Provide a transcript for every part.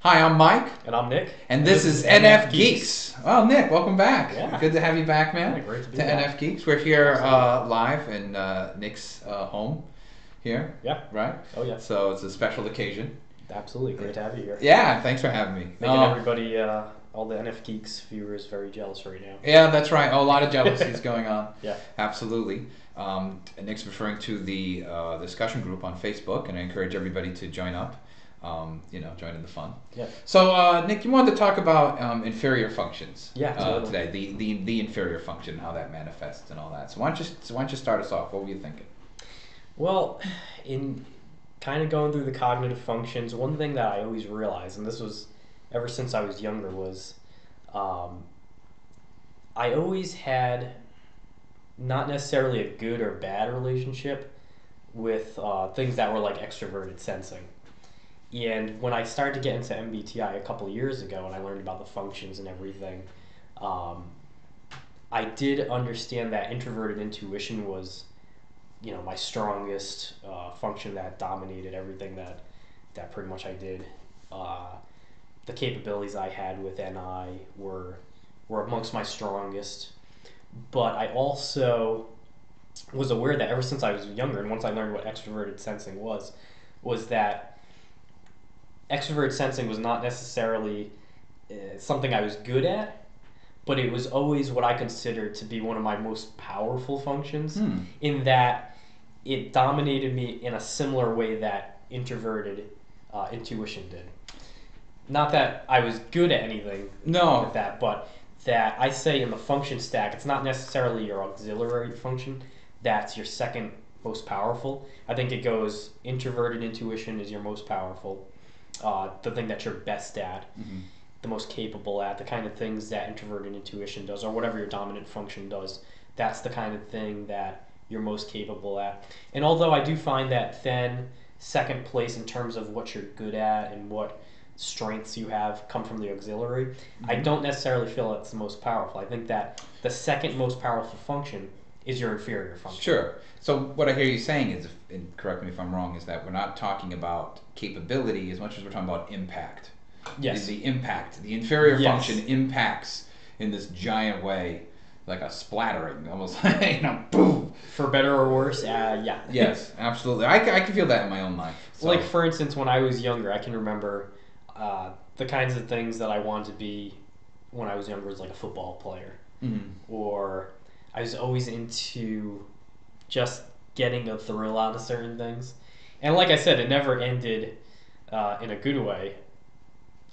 Hi, I'm Mike. And I'm Nick. And this is NF Geeks. Oh, Nick, welcome back. Yeah. Good to have you back, man. Yeah, great to be to back. NF Geeks. We're here Absolutely. live in Nick's home here. Yeah. Right? Oh, yeah. So it's a special occasion. Absolutely. Great to have you here. Yeah, thanks for having me. Making everybody, all the NF Geeks viewers, very jealous right now. Yeah, that's right. Oh, a lot of jealousy is going on. Yeah. Absolutely. Nick's referring to the discussion group on Facebook, and I encourage everybody to join up. Join in the fun. Yeah. So, Nick, you wanted to talk about inferior functions. Yeah, totally. Today, the inferior function, how that manifests, and all that. So, why don't you start us off? What were you thinking? Well, in kind of going through the cognitive functions, one thing that I always realized, and this was ever since I was younger, was I always had not necessarily a good or bad relationship with things that were like extroverted sensing. And when I started to get into MBTI a couple of years ago and I learned about the functions and everything, I did understand that introverted intuition was, my strongest function that dominated everything that pretty much I did. The capabilities I had with NI were amongst my strongest. But I also was aware that ever since I was younger, and once I learned what extroverted sensing was that extroverted sensing was not necessarily something I was good at, but it was always what I considered to be one of my most powerful functions, in that it dominated me in a similar way that introverted intuition did. Not that I was good at anything with that, but that I say in the function stack, it's not necessarily your auxiliary function that's your second most powerful. I think it goes introverted intuition is your most powerful. The thing that you're best at, the most capable at, the kind of things that introverted intuition does, or whatever your dominant function does, that's the kind of thing that you're most capable at. And although I do find that then second place in terms of what you're good at and what strengths you have come from the auxiliary, I don't necessarily feel it's the most powerful. I think that the second most powerful function is your inferior function. Sure. So what I hear you saying is, and correct me if I'm wrong, is that we're not talking about capability as much as we're talking about impact. Yes. The impact. The inferior function impacts in this giant way, like a splattering, almost like, boom. For better or worse, yeah. Yes, absolutely. I can feel that in my own life. So. Like, for instance, when I was younger, I can remember the kinds of things that I wanted to be when I was younger was like a football player. Or I was always into just getting a thrill out of certain things. And like I said, it never ended in a good way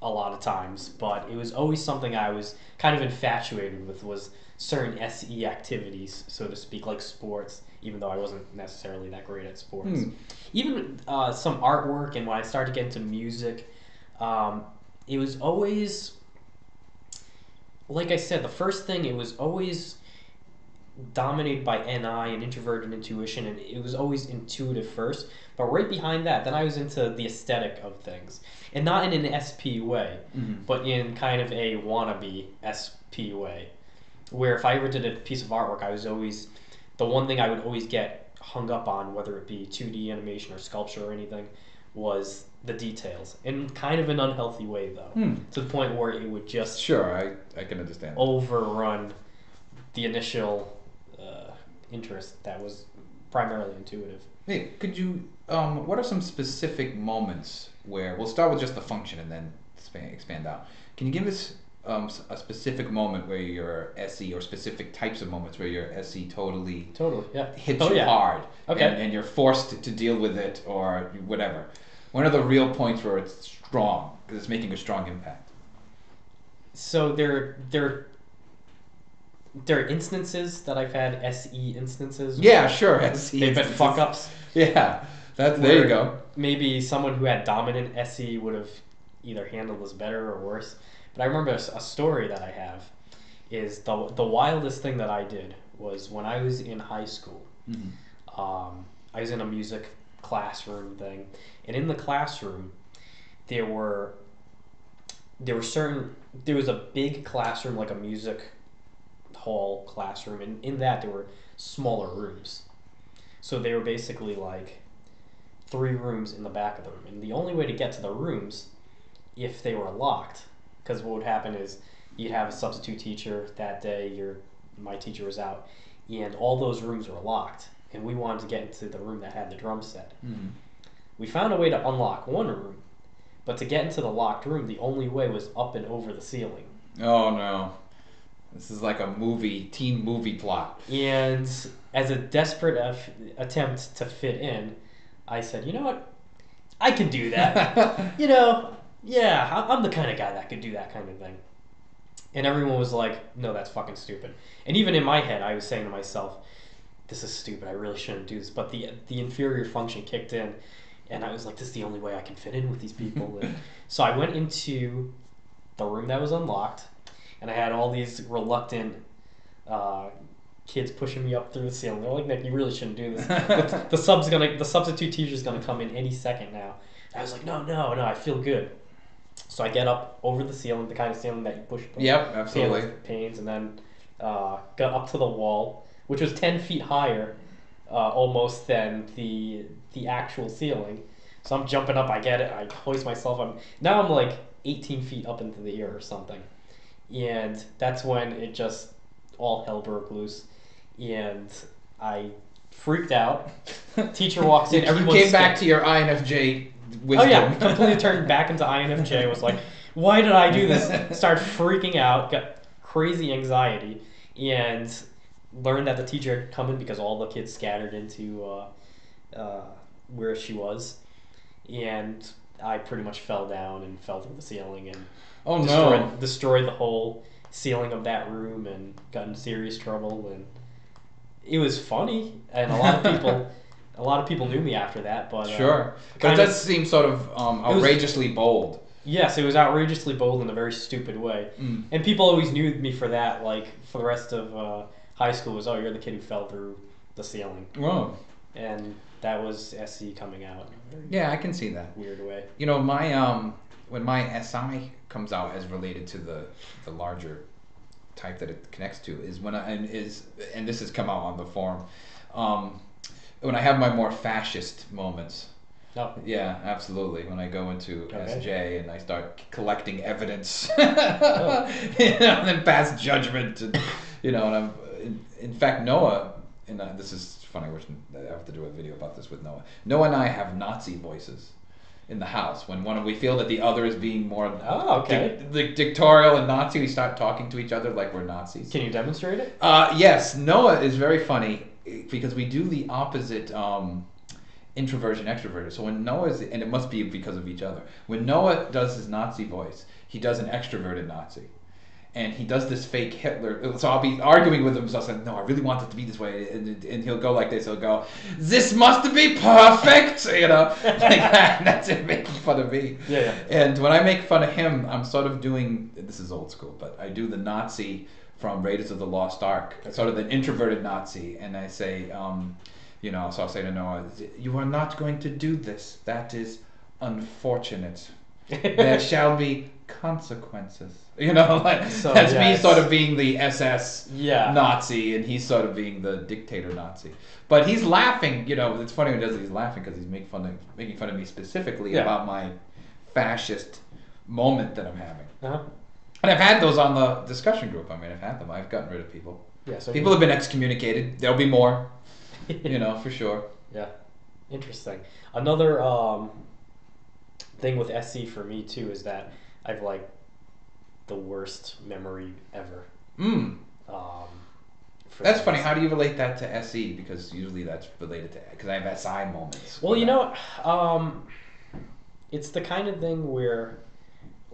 a lot of times, but it was always something I was kind of infatuated with, was certain SE activities, so to speak, like sports, even though I wasn't necessarily that great at sports. Even some artwork, and when I started to get into music, it was always, like I said, the first thing, it was always dominated by NI and introverted intuition, and it was always intuitive first. But right behind that, then I was into the aesthetic of things, and not in an SP way, but in kind of a wannabe SP way, where if I ever did a piece of artwork, I was always, the one thing I would always get hung up on, whether it be 2D animation or sculpture or anything, was the details, in kind of an unhealthy way though, to the point where it would just I can understand that. Overrun the initial interest that was primarily intuitive. Hey, could you, what are some specific moments where, we'll start with just the function and then expand out. Can you give us a specific moment where your SE, or specific types of moments where your SE totally hits you hard, and you're forced to deal with it, or whatever? When are the real points where it's strong, because it's making a strong impact? So there are instances that I've had, SE instances. Yeah, sure. SE they've been fuck ups. Yeah, there you go. Maybe someone who had dominant SE would have either handled this better or worse. But I remember a story that I have is the wildest thing that I did was when I was in high school. I was in a music classroom thing, and in the classroom there was a big classroom, like a music hall classroom, and in that there were smaller rooms. So they were basically like 3 rooms in the back of the room, and the only way to get to the rooms if they were locked. Because what would happen is you'd have a substitute teacher that day. My teacher was out, and all those rooms were locked. And we wanted to get into the room that had the drum set. Mm-hmm. We found a way to unlock one room, but to get into the locked room, the only way was up and over the ceiling. Oh no. This is like a teen movie plot. And as a desperate attempt to fit in, I said, you know what? I can do that. Yeah, I'm the kind of guy that could do that kind of thing. And everyone was like, no, that's fucking stupid. And even in my head, I was saying to myself, this is stupid. I really shouldn't do this. But the inferior function kicked in, and I was like, this is the only way I can fit in with these people. And so I went into the room that was unlocked, and I had all these reluctant kids pushing me up through the ceiling. They're like, Nick, you really shouldn't do this. The substitute teacher's gonna come in any second now. And I was like, no, I feel good. So I get up over the ceiling, the kind of ceiling that you push the absolutely. panes, and then got up to the wall, which was 10 feet higher almost than the actual ceiling. So I'm jumping up, I get it, I hoist myself up. Now I'm like 18 feet up into the air or something. And that's when it just all hell broke loose. And I freaked out. Teacher walks in, everyone came back to your INFJ wisdom. Oh yeah, completely turned back into INFJ. Was like, why did I do this? Started freaking out, got crazy anxiety, and learned that the teacher had come in because all the kids scattered into where she was, and I pretty much fell down and fell through the ceiling and destroyed the whole ceiling of that room and got in serious trouble. And it was funny, and a lot of people knew me after that. But sure, but it does seem sort of outrageously bold. Yes, it was outrageously bold in a very stupid way, and people always knew me for that. Like for the rest of high school, was you're the kid who fell through the ceiling. Oh, and that was SE coming out. Yeah, I can see that weird way. You know, my when my SI comes out as related to the larger type that it connects to is when and this has come out on the forum. When I have my more fascist moments. Oh. Yeah, absolutely. When I go into SJ and I start collecting evidence, and then pass judgment, and and I'm in fact Noah, and this is funny. I have to do a video about this with Noah. Noah and I have Nazi voices in the house. When we feel that the other is being more dictatorial and Nazi, we start talking to each other like we're Nazis. Can you demonstrate it? Yes, Noah is very funny because we do the opposite introversion extroverted. So when Noah's, and it must be because of each other, when Noah does his Nazi voice, he does an extroverted Nazi. And he does this fake Hitler. So I'll be arguing with him. So I said, no, I really want it to be this way. And he'll go like this. He'll go, this must be perfect. Like that. And that's it, making fun of me. Yeah. And when I make fun of him, I'm sort of doing, this is old school, but I do the Nazi from Raiders of the Lost Ark. Sort of an introverted Nazi. And I say, so I'll say to Noah, you are not going to do this. That is unfortunate. There shall be consequences. That's me sort of being the SS Nazi, and he's sort of being the dictator Nazi. But he's laughing. It's funny when he does it. He's laughing because he's making fun of me specifically about my fascist moment that I'm having. Uh-huh. And I've had those on the discussion group. I mean, I've had them. I've gotten rid of people. Yeah. So people have been excommunicated. There'll be more. For sure. Yeah. Interesting. Another thing with SC for me too is that I've the worst memory ever. That's funny. How do you relate that to SE? Because usually that's related to, because I have SI moments. Well, it's the kind of thing where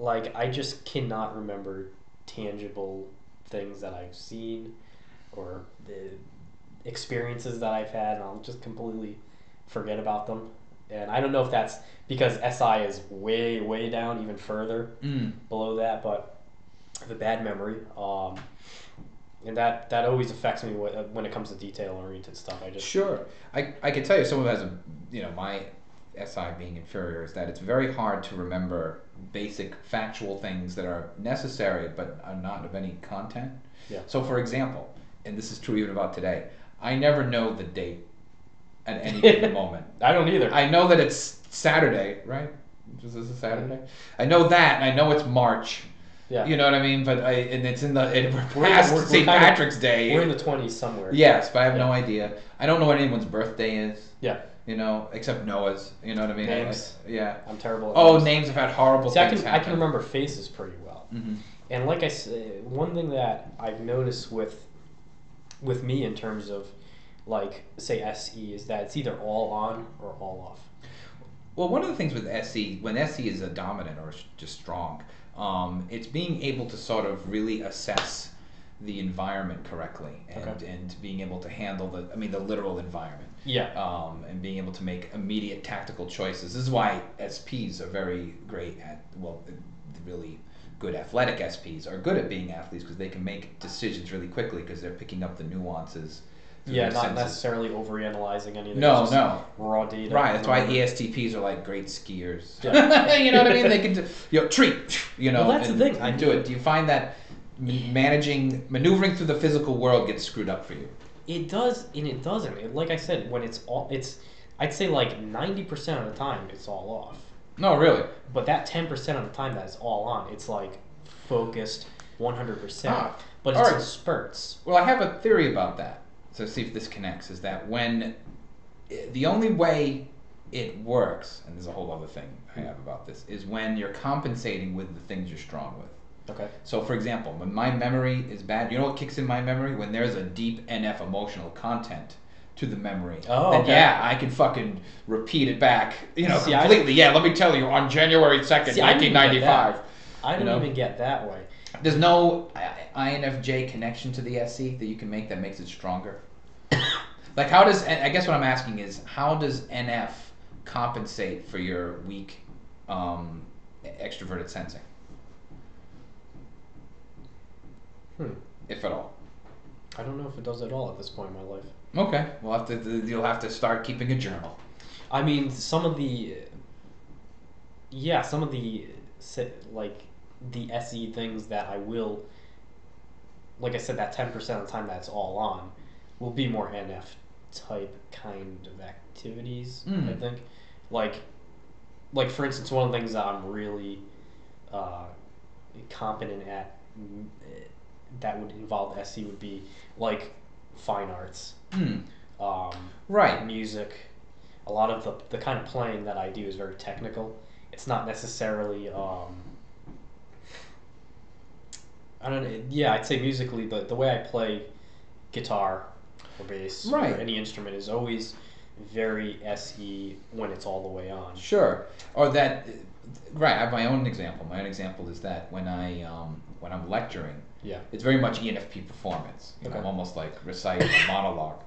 I just cannot remember tangible things that I've seen or the experiences that I've had, and I'll just completely forget about them. And I don't know if that's because SI is way, way down, even further below that, but I have a bad memory. And that always affects me when it comes to detail-oriented stuff. Sure. I can tell you someone who has my SI being inferior is that it's very hard to remember basic factual things that are necessary but are not of any content. Yeah. So for example, and this is true even about today, I never know the date at any given moment. I don't either. I know that it's Saturday, right? Is this a Saturday? I know that, and I know it's March. Yeah. You know what I mean? But and it's in the we're We're- past we're St. kind of- Patrick's Day. We're in the 20s somewhere. Yes, but I have Yeah. no idea. I don't know what anyone's birthday is. Yeah. You know, except Noah's. You know what I mean? Names. Yeah. I'm terrible at Oh, names. names have had horrible See, things I happen. can remember faces pretty well. Mm-hmm. And like I said, one thing that I've noticed with me in terms of, like, say SE, is that it's either all on or all off. Well, one of the things with SE, when SE is a dominant or just strong, it's being able to sort of really assess the environment correctly and being able to handle the literal environment. Yeah. And being able to make immediate tactical choices. This is why SPs are very great at, really good athletic SPs are good at being athletes because they can make decisions really quickly because they're picking up the nuances. Yeah, not necessarily overanalyzing anything. No. Raw data. Right, that's why ESTPs are like great skiers. Yeah. You know what I mean? They can treat, Well, that's the thing. I do it. Do you find that maneuvering through the physical world gets screwed up for you? It does, and it doesn't. Like I said, when I'd say like 90% of the time it's all off. No, really. But that 10% of the time that it's all on, it's like focused 100%. But it's in spurts. Well, I have a theory about that. So see if this connects. Is that when the only way it works, and there's a whole other thing I have about this, is when you're compensating with the things you're strong with. Okay. So, for example, when my memory is bad, you know what kicks in my memory? When there's a deep NF emotional content to the memory. Oh, then okay. yeah, I can fucking repeat it back, See, completely. Yeah, let me tell you, on January 2nd, 1995. I don't even get that way. There's no INFJ connection to the SE that you can make that makes it stronger. Like, how does, I guess what I'm asking is, how does NF compensate for your weak extroverted sensing? If at all. I don't know if it does at all at this point in my life. Okay, you'll have to start keeping a journal. I mean, some of the like the SE things that I will, like I said, that 10% of the time that's all on, will be more NF type kind of activities. I think, like for instance, one of the things that I'm really competent at that would involve SE would be like fine arts, right, music. A lot of the kind of playing that I do is very technical. It's not necessarily I don't know. Yeah, I'd say musically, the way I play guitar or bass or any instrument is always very SE when it's all the way on. Sure. Or that, right? I have my own example. My own example is that when I'm lecturing, it's very much ENFP performance. You know, I'm almost like reciting a monologue.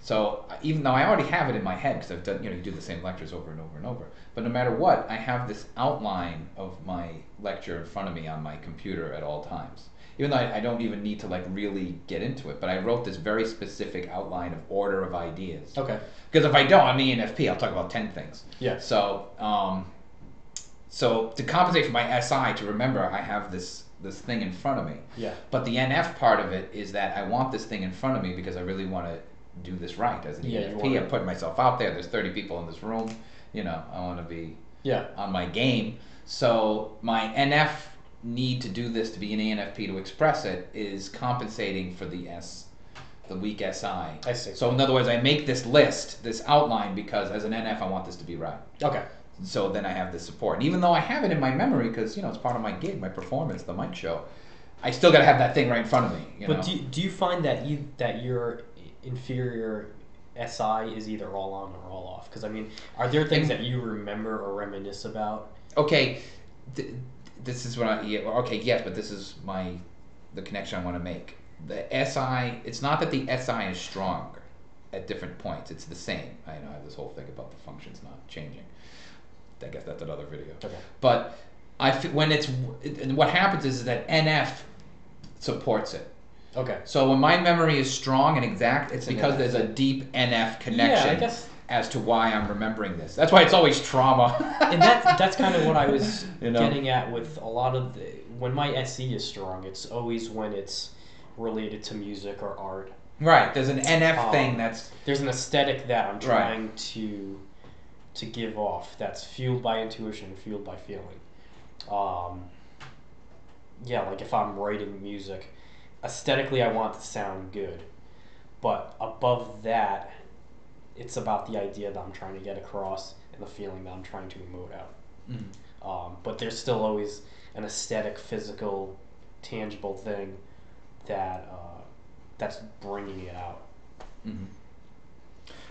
So even though I already have it in my head because I've done, you do the same lectures over and over and over. But no matter what, I have this outline of my lecture in front of me on my computer at all times. Even though I don't even need to like really get into it, but I wrote this very specific outline of order of ideas. Okay. Because if I don't, I'm ENFP. I'll talk about 10 things. Yeah. So to compensate for my SI, to remember I have this thing in front of me. Yeah. But the NF part of it is that I want this thing in front of me because I really want to do this right as an ENFP. I'm putting myself out there. There's 30 people in this room. I want to be on my game. So my NF need to do this to be an ENFP to express it is compensating for the weak SI. I see. So in other words, I make this list, this outline, because as an NF I want this to be right. Okay. So then I have this support. And even though I have it in my memory, because it's part of my gig, my performance, the mic show, I still got to have that thing right in front of me. But do you find that that your inferior SI is either all on or all off? Because I mean, are there things that you remember or reminisce about? Okay, this is what yes, but this is the connection I want to make. The SI, it's not that the SI is stronger at different points. It's the same. I have this whole thing about the functions not changing. I guess that's another video. Okay. But what happens is that NF supports it. Okay. So when my memory is strong and exact, it's because there's a deep NF connection as to why I'm remembering this. That's why it's always trauma. And that's kind of what I was getting at with a lot of when my SE is strong, it's always when it's related to music or art. Right. There's an NF thing there's an aesthetic that I'm trying to to give off that's fueled by intuition, fueled by feeling. Um, yeah, like if I'm writing music, aesthetically I want it to sound good, but above that, it's about the idea that I'm trying to get across and the feeling that I'm trying to emote out. But there's still always an aesthetic, physical, tangible thing that that's bringing it out. Mm-hmm.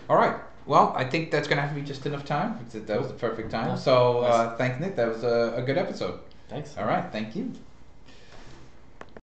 All right. Well, I think that's going to have to be just enough time. That was the perfect time. Nice. So thanks, Nick. That was a good episode. Thanks. All right. Thank you.